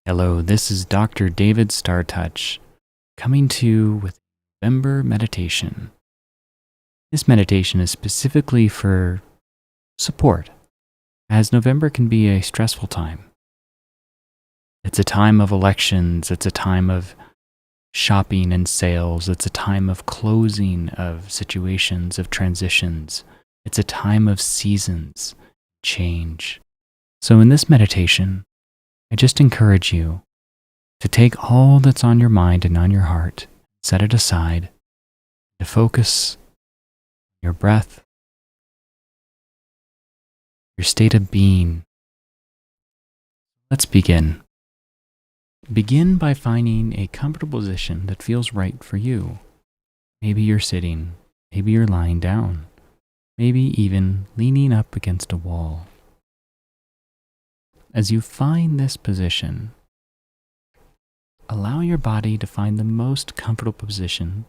Hello, this is Dr. David StarrTouch coming to you with November meditation. This meditation is specifically for support, as November can be a stressful time. It's a time of elections, it's a time of shopping and sales, it's a time of closing of situations, of transitions. It's a time of seasons, change. So in this meditation, I just encourage you to take all that's on your mind and on your heart, set it aside, to focus on your breath, your state of being. Let's begin. Begin by finding a comfortable position that feels right for you. Maybe you're sitting, maybe you're lying down, maybe even leaning up against a wall. As you find this position, allow your body to find the most comfortable position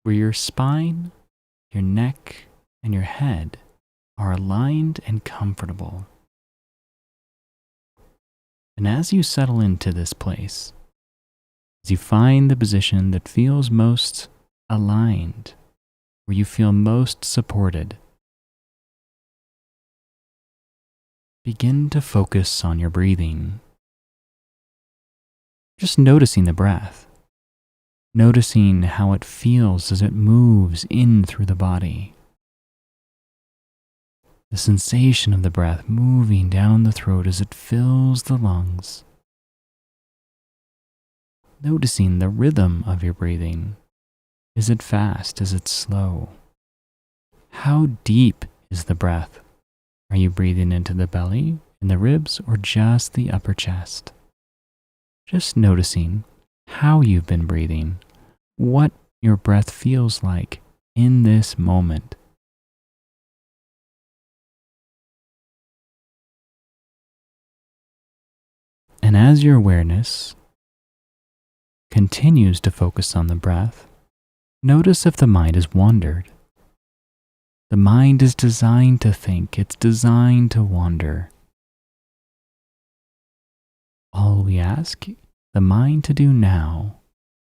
where your spine, your neck, and your head are aligned and comfortable. And as you settle into this place, as you find the position that feels most aligned, where you feel most supported, begin to focus on your breathing. Just noticing the breath, noticing how it feels as it moves in through the body. The sensation of the breath moving down the throat as it fills the lungs. Noticing the rhythm of your breathing. Is it fast? Is it slow? How deep is the breath? Are you breathing into the belly, in the ribs, or just the upper chest? Just noticing how you've been breathing, what your breath feels like in this moment. And as your awareness continues to focus on the breath, notice if the mind has wandered. The mind is designed to think, it's designed to wander. All we ask the mind to do now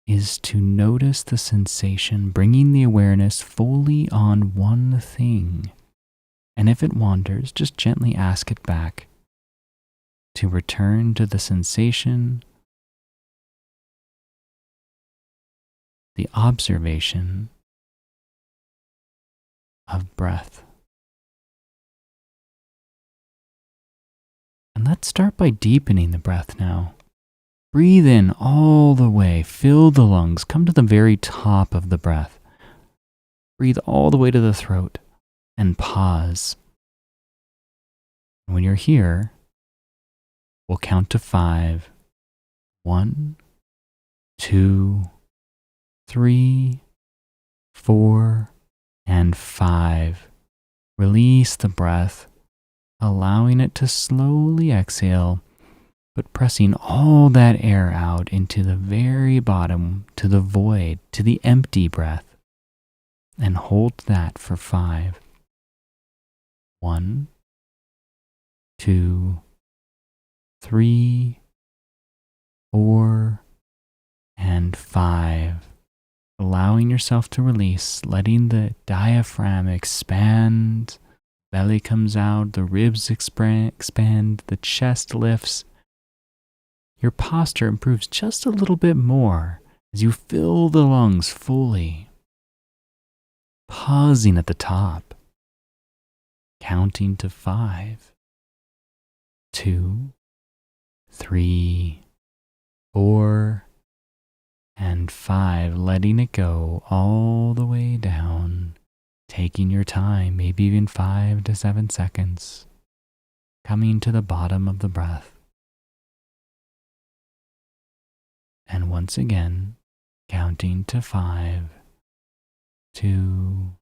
is to notice the sensation, bringing the awareness fully on one thing. And if it wanders, just gently ask it back to return to the sensation, the observation of breath. And let's start by deepening the breath now. Breathe in all the way, fill the lungs, come to the very top of the breath. Breathe all the way to the throat and pause. When you're here, we'll count to 5. 1, 2, 3, 4, and 5. Release the breath, allowing it to slowly exhale, but pressing all that air out into the very bottom, to the void, to the empty breath. And hold that for 5. 1, 2, 3, 4, and 5. Allowing yourself to release, letting the diaphragm expand, belly comes out, the ribs expand, the chest lifts. Your posture improves just a little bit more as you fill the lungs fully. Pausing at the top, counting to 5, 2, 3, 4, and 5, letting it go all the way down, taking your time, maybe even 5 to 7 seconds, coming to the bottom of the breath. And once again, counting to 5, 2,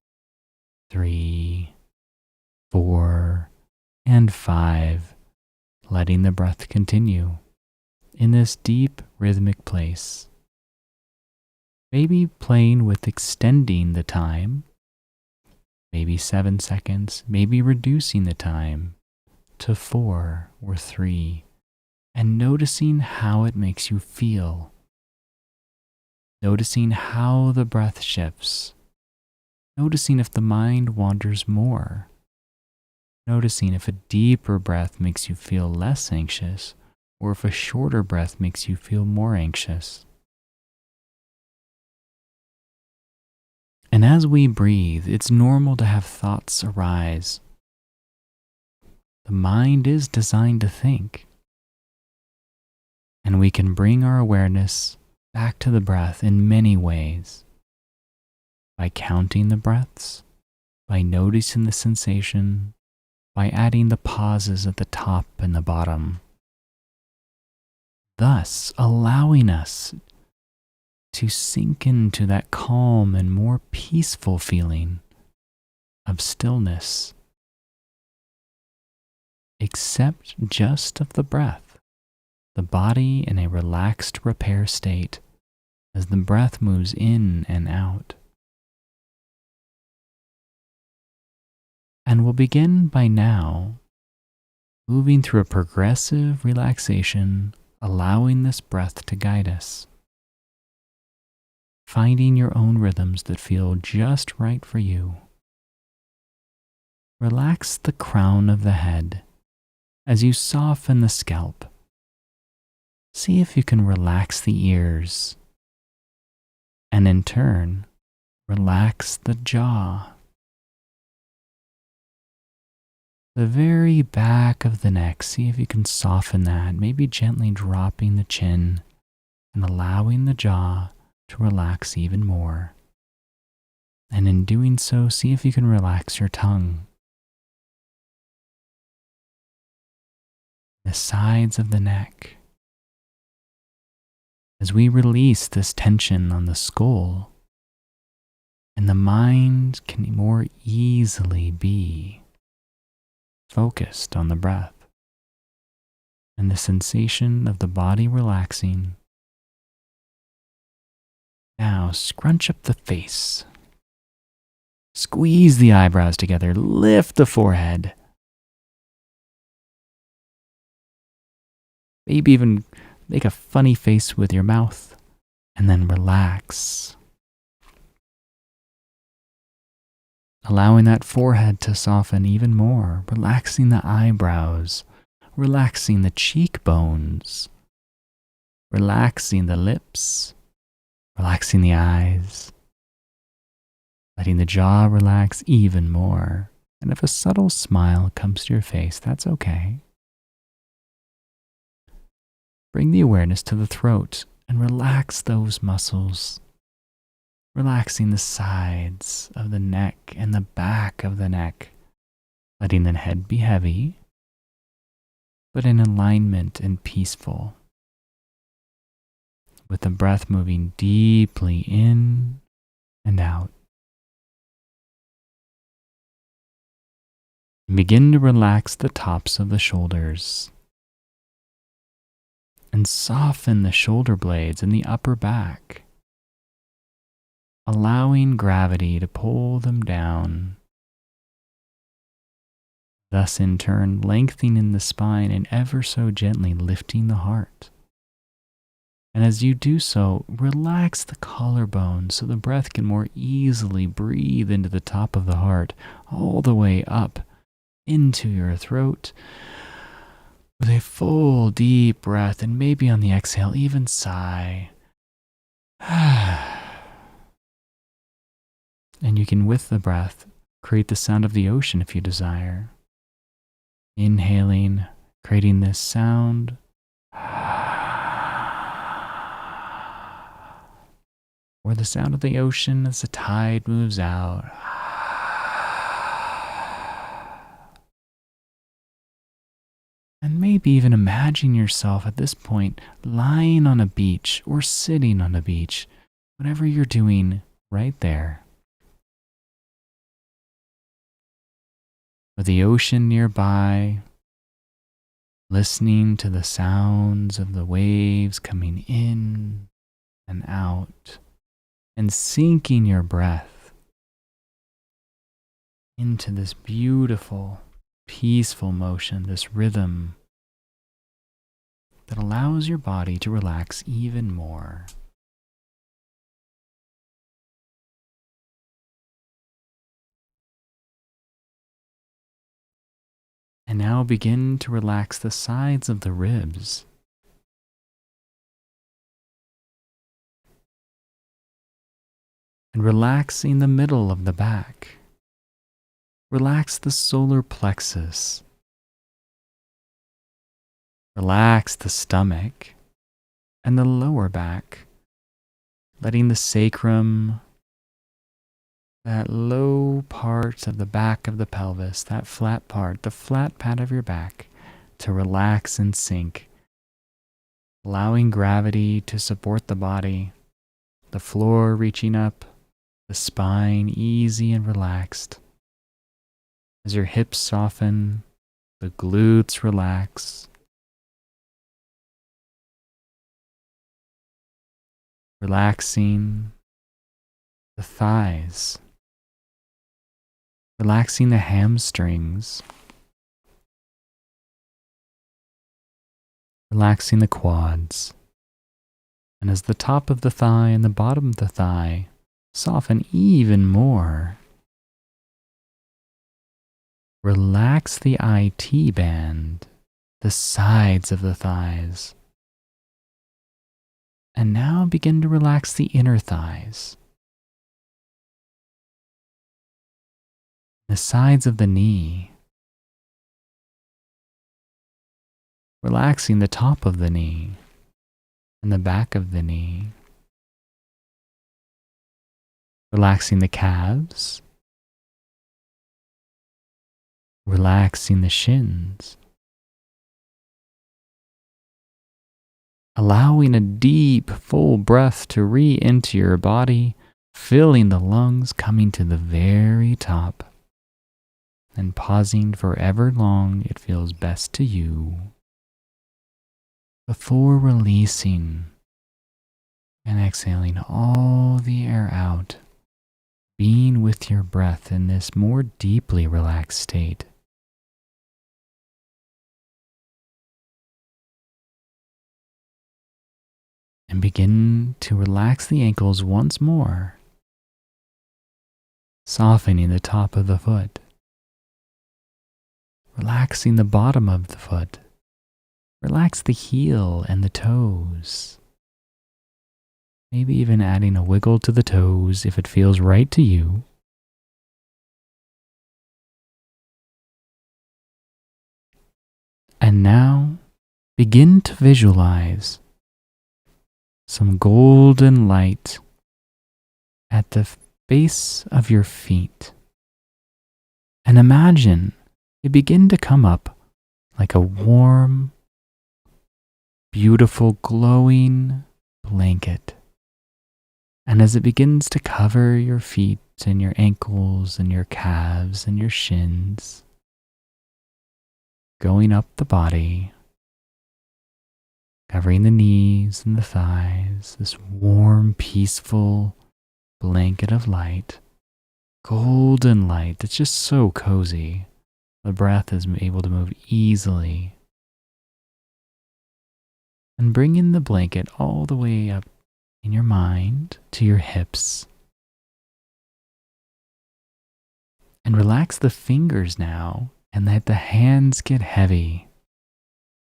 3, 4, and 5, letting the breath continue in this deep rhythmic place. Maybe playing with extending the time, maybe 7 seconds, maybe reducing the time to 4 or 3, and notice noticing how it makes you feel, noticing how the breath shifts, noticing if the mind wanders more, noticing if a deeper breath makes you feel less anxious or if a shorter breath makes you feel more anxious. And as we breathe, it's normal to have thoughts arise. The mind is designed to think. And we can bring our awareness back to the breath in many ways. By counting the breaths, by noticing the sensation, by adding the pauses at the top and the bottom. Thus allowing us to sink into that calm and more peaceful feeling of stillness, except just of the breath, the body in a relaxed repair state as the breath moves in and out. And we'll begin by now moving through a progressive relaxation, allowing this breath to guide us. Finding your own rhythms that feel just right for you. Relax the crown of the head as you soften the scalp. See if you can relax the ears, and in turn, relax the jaw. The very back of the neck, see if you can soften that, maybe gently dropping the chin and allowing the jaw to relax even more. And in doing so, see if you can relax your tongue. The sides of the neck. As we release this tension on the skull, and the mind can more easily be focused on the breath and the sensation of the body relaxing. Now scrunch up the face. Squeeze the eyebrows together. Lift the forehead. Maybe even make a funny face with your mouth and then relax. Allowing that forehead to soften even more, relaxing the eyebrows, relaxing the cheekbones, relaxing the lips, relaxing the eyes, letting the jaw relax even more. And if a subtle smile comes to your face, that's okay. Bring the awareness to the throat and relax those muscles. Relaxing the sides of the neck and the back of the neck, letting the head be heavy, but in alignment and peaceful, with the breath moving deeply in and out. Begin to relax the tops of the shoulders and soften the shoulder blades and the upper back, allowing gravity to pull them down, thus in turn lengthening the spine and ever so gently lifting the heart. And as you do so, relax the collarbone so the breath can more easily breathe into the top of the heart, all the way up into your throat, with a full deep breath, and maybe on the exhale even sigh. And you can, with the breath, create the sound of the ocean if you desire. Inhaling, creating this sound. Or the sound of the ocean as the tide moves out. And maybe even imagine yourself at this point lying on a beach or sitting on a beach, whatever you're doing right there, with the ocean nearby, listening to the sounds of the waves coming in and out, and sinking your breath into this beautiful, peaceful motion, this rhythm. that allows your body to relax even more. And now begin to relax the sides of the ribs. And relaxing the middle of the back. Relax the solar plexus. Relax the stomach and the lower back, letting the sacrum, that low part of the back of the pelvis, that flat part, the flat pad of your back, to relax and sink, allowing gravity to support the body, the floor reaching up, the spine easy and relaxed. As your hips soften, the glutes relax. Relaxing the thighs. Relaxing the hamstrings. Relaxing the quads. And as the top of the thigh and the bottom of the thigh soften even more, relax the IT band, the sides of the thighs. And now begin to relax the inner thighs, the sides of the knee, relaxing the top of the knee and the back of the knee, relaxing the calves, relaxing the shins, allowing a deep, full breath to re-enter your body, filling the lungs, coming to the very top, and pausing for however long it feels best to you, before releasing and exhaling all the air out, being with your breath in this more deeply relaxed state. And begin to relax the ankles once more, softening the top of the foot, relaxing the bottom of the foot, relax the heel and the toes, maybe even adding a wiggle to the toes if it feels right to you. And now begin to visualize some golden light at the base of your feet. And imagine it begin to come up like a warm, beautiful, glowing blanket. And as it begins to cover your feet and your ankles and your calves and your shins, going up the body, covering the knees and the thighs, this warm, peaceful blanket of light, golden light that's just so cozy. The breath is able to move easily. And bringing the blanket all the way up in your mind to your hips. And relax the fingers now and let the hands get heavy.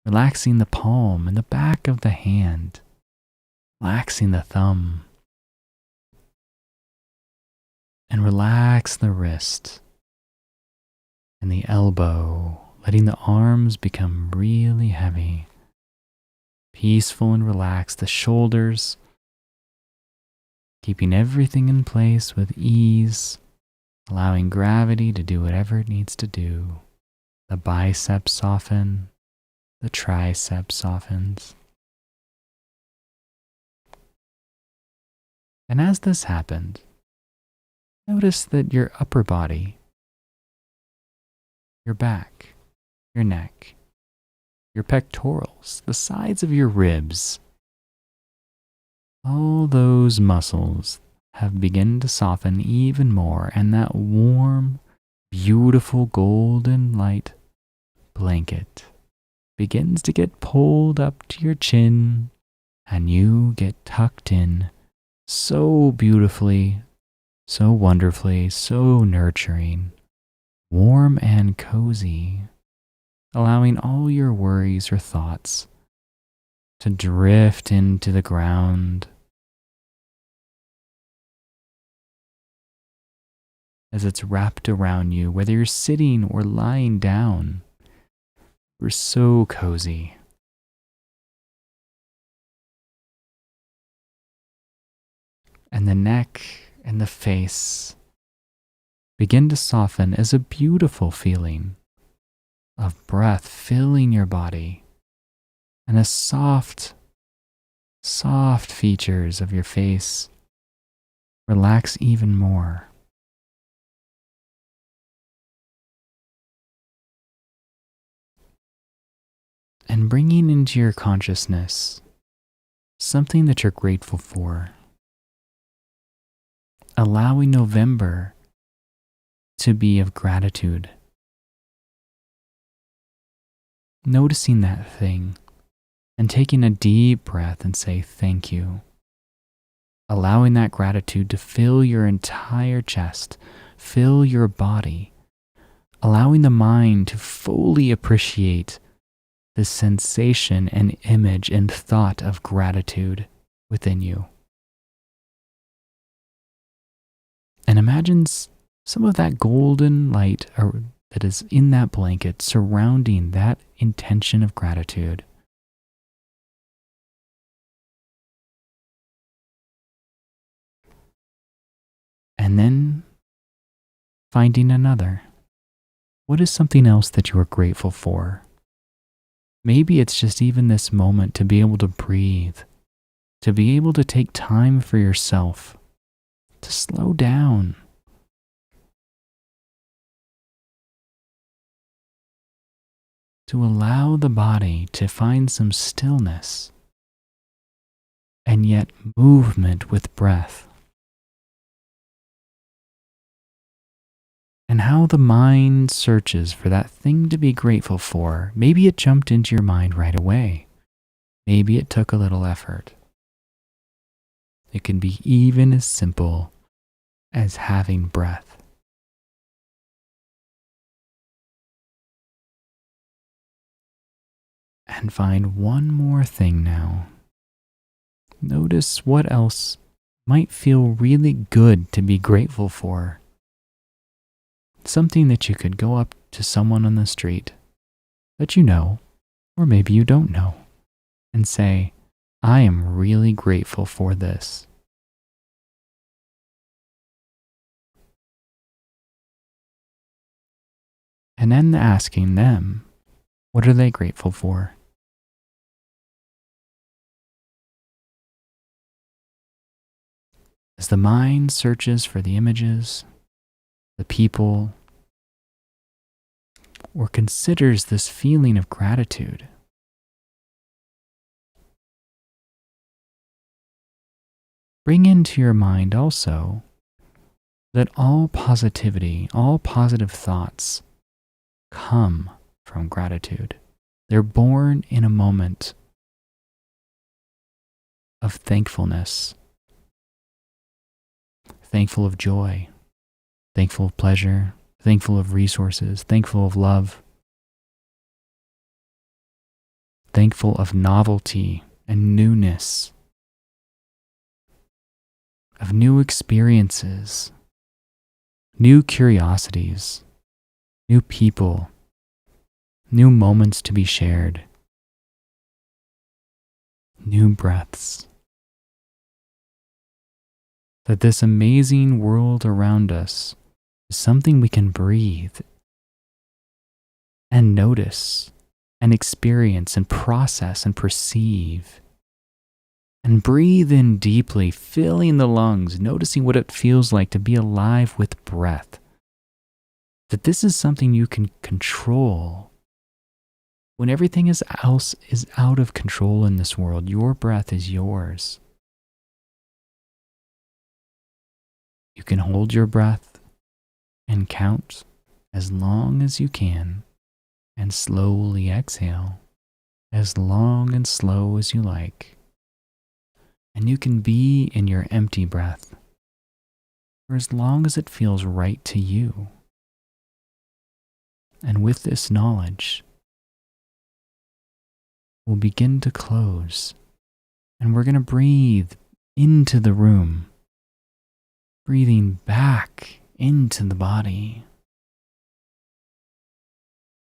Relaxing the palm and the back of the hand. Relaxing the thumb. And relax the wrist and the elbow, letting the arms become really heavy. Peaceful and relaxed the shoulders, keeping everything in place with ease, allowing gravity to do whatever it needs to do. The biceps soften. The tricep softens. And as this happened, notice that your upper body, your back, your neck, your pectorals, the sides of your ribs, all those muscles have begun to soften even more, and that warm, beautiful golden light blanket begins to get pulled up to your chin, and you get tucked in so beautifully, so wonderfully, so nurturing, warm and cozy, allowing all your worries or thoughts to drift into the ground as it's wrapped around you, whether you're sitting or lying down. We're so cozy. And the neck and the face begin to soften as a beautiful feeling of breath filling your body and the soft features of your face relax even more. And bringing into your consciousness something that you're grateful for. Allowing November to be of gratitude. Noticing that thing and taking a deep breath and say thank you. Allowing that gratitude to fill your entire chest, fill your body. Allowing the mind to fully appreciate the sensation and image and thought of gratitude within you. And imagine some of that golden light that is in that blanket surrounding that intention of gratitude. And then finding another. What is something else that you are grateful for? Maybe it's just even this moment to be able to breathe, to be able to take time for yourself, to slow down. To allow the body to find some stillness and yet movement with breath. And how the mind searches for that thing to be grateful for. Maybe it jumped into your mind right away. Maybe it took a little effort. It can be even as simple as having breath. And find one more thing now. Notice what else might feel really good to be grateful for. Something that you could go up to someone on the street that you know, or maybe you don't know, and say, I am really grateful for this. And then asking them, what are they grateful for? As the mind searches for the images, the people, or considers this feeling of gratitude, bring into your mind also that all positivity, all positive thoughts come from gratitude. They're born in a moment of thankfulness, thankful of joy, thankful of pleasure, thankful of resources, thankful of love, thankful of novelty and newness, of new experiences, new curiosities, new people, new moments to be shared, new breaths. That this amazing world around us is something we can breathe and notice and experience and process and perceive. And breathe in deeply, filling the lungs, noticing what it feels like to be alive with breath. That this is something you can control. When everything else is out of control in this world, your breath is yours. You can hold your breath and count as long as you can and slowly exhale as long and slow as you like. And you can be in your empty breath for as long as it feels right to you. And with this knowledge, we'll begin to close, and we're going to breathe into the room, breathing back into the body,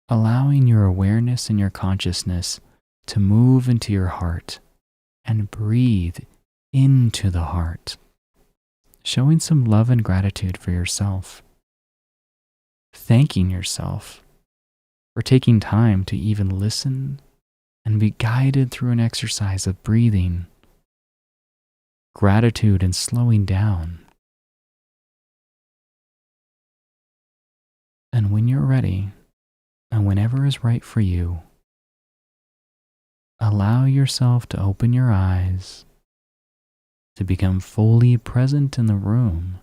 allowing your awareness and your consciousness to move into your heart and breathe into the heart, showing some love and gratitude for yourself, thanking yourself for taking time to even listen and be guided through an exercise of breathing, gratitude, and slowing down. And when you're ready, and whenever is right for you, allow yourself to open your eyes, to become fully present in the room,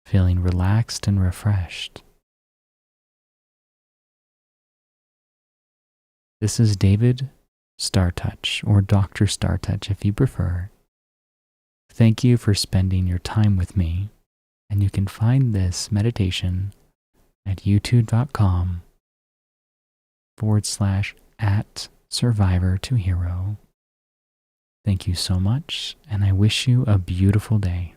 feeling relaxed and refreshed. This is David StarrTouch, or Dr. StarrTouch if you prefer. Thank you for spending your time with me, and you can find this meditation at youtube.com/@survivor to hero. Thank you so much, and I wish you a beautiful day.